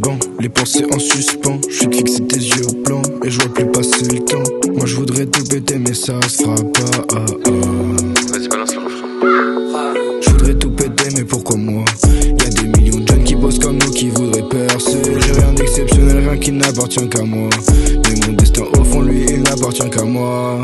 banc, les pensées en suspens. J'suis que fixer tes yeux au plan et je vois plus passer le temps. Moi je voudrais tout péter mais ça se fera pas. Vas-y balance le refrain. Je voudrais tout péter mais pourquoi moi? Y'a des millions de jeunes qui bossent comme nous qui voudraient percer. J'ai rien d'exceptionnel, rien qui n'appartient qu'à moi. Mais mon destin au fond lui il n'appartient qu'à moi.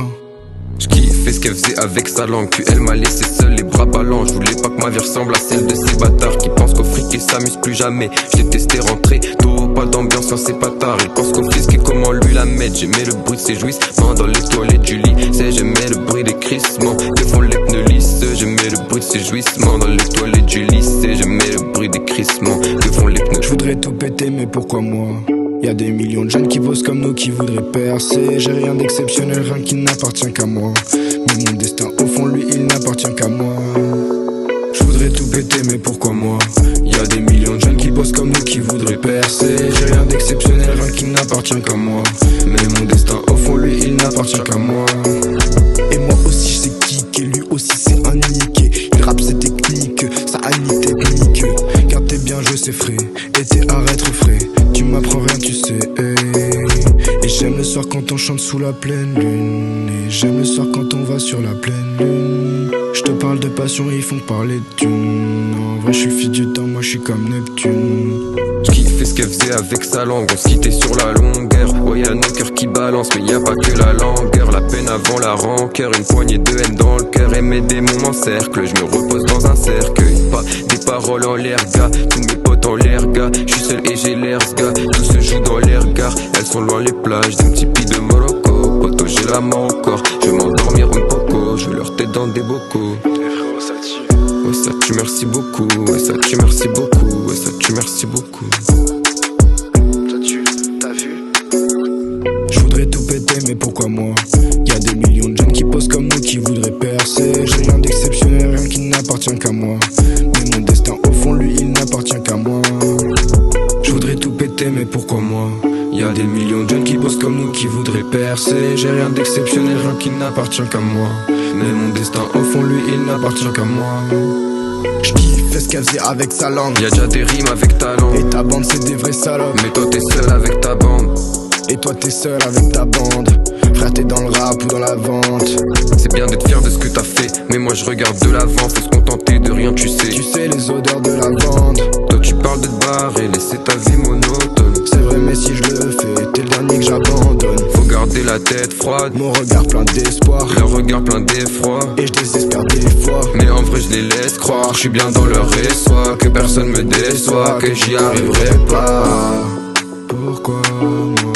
J'kiffais ce qu'elle faisait avec sa langue, puis elle m'a laissé seul les bras ballants. Je voulais pas que ma vie ressemble à celle de ces bâtards qui pensent qu'au fric et s'amusent plus jamais. J'ai testé rentrer tôt, pas d'ambiance, hein, c'est pas tard. Ils pensent qu'au fisc et comment lui la mettre. J'aimais le bruit de ses jouissements dans les toilettes du lit. J'aimais le bruit des crissements que font les pneus lisses. J'aimais le bruit de ses jouissements dans les toilettes du lycée. J'aimais le bruit des crissements que font les pneus. Je voudrais tout péter mais pourquoi moi? Y'a des millions de jeunes qui bossent comme nous qui voudraient percer. J'ai rien d'exceptionnel, rien qui n'appartient qu'à moi. Mais mon destin au fond lui il n'appartient qu'à moi. Je voudrais tout péter mais pourquoi moi? Y'a des millions de jeunes qui bossent comme nous qui voudraient percer. J'ai rien d'exceptionnel, rien qui n'appartient qu'à moi. Mais mon destin au fond lui il n'appartient qu'à moi. Et moi aussi je sais kicker, lui aussi c'est un niqué. Il rappe ses techniques, ça annie technique. Car t'es bien joué c'est frais, et t'es arrête frais. Tu m'apprends rien tu sais, Et j'aime le soir quand on chante sous la pleine lune. Et j'aime le soir quand on va sur la pleine lune. Je te parle de passion et ils font parler de thunes. En vrai je suis fille du temps, moi je suis comme Neptune. J'kiffais ce qu'elle faisait avec sa langue, on se quittait sur la longueur. Ouais y'a nos cœurs qui balancent, mais y'a pas que la langueur. La peine avant la rancœur, une poignée de haine dans le cœur. Et mes démons m'encerclent, je me repose dans un cercueil. Pas des paroles en l'air gars, tous mes potes en l'air gars. J'suis seul et j'ai l'air gars, tout se joue dans l'air gare. Elles sont loin les plages, d'un petit pis de Morocco. Poto j'ai la main au corps, je vais m'endormir un poco. Je leur tête dans des bocaux. Ça tue. Ouais ça tue merci beaucoup, ouais ça tue merci beaucoup, ouais ça tue merci beaucoup. Ça tue, t'as vu? Je voudrais tout péter mais pourquoi moi? Y'a des millions de jeunes qui posent comme nous qui voudraient percer. J'ai rien d'exceptionnel, rien qui n'appartient qu'à moi. Mais mon destin au fond lui il n'appartient qu'à moi. Je voudrais tout péter mais pourquoi moi? Y'a des millions de jeunes qui bossent comme nous qui voudraient percer. J'ai rien d'exceptionnel, rien qui n'appartient qu'à moi. Mais mon destin au fond lui il n'appartient qu'à moi. J'kiffais ce qu'elle faisait avec sa langue. Y'a déjà des rimes avec talent. Et ta bande c'est des vrais salopes. Mais toi t'es seul avec ta bande. Et toi t'es seul avec ta bande. Frère t'es dans le rap ou dans la vente. C'est bien d'être fier de ce que t'as fait, mais moi je regarde de l'avant. Faut se contenter de rien tu sais. Tu sais les odeurs de la vente. Toi tu parles de te barrer, laisser ta vie monotone. C'est vrai mais si je le fais, t'es le dernier que j'abandonne. Faut garder la tête froide, mon regard plein d'espoir, leur regard plein d'effroi. Et je désespère des fois, mais en vrai je les laisse croire. Je suis bien dans leur réseau, que personne me déçoit, que j'y arriverai pas. Pourquoi moi?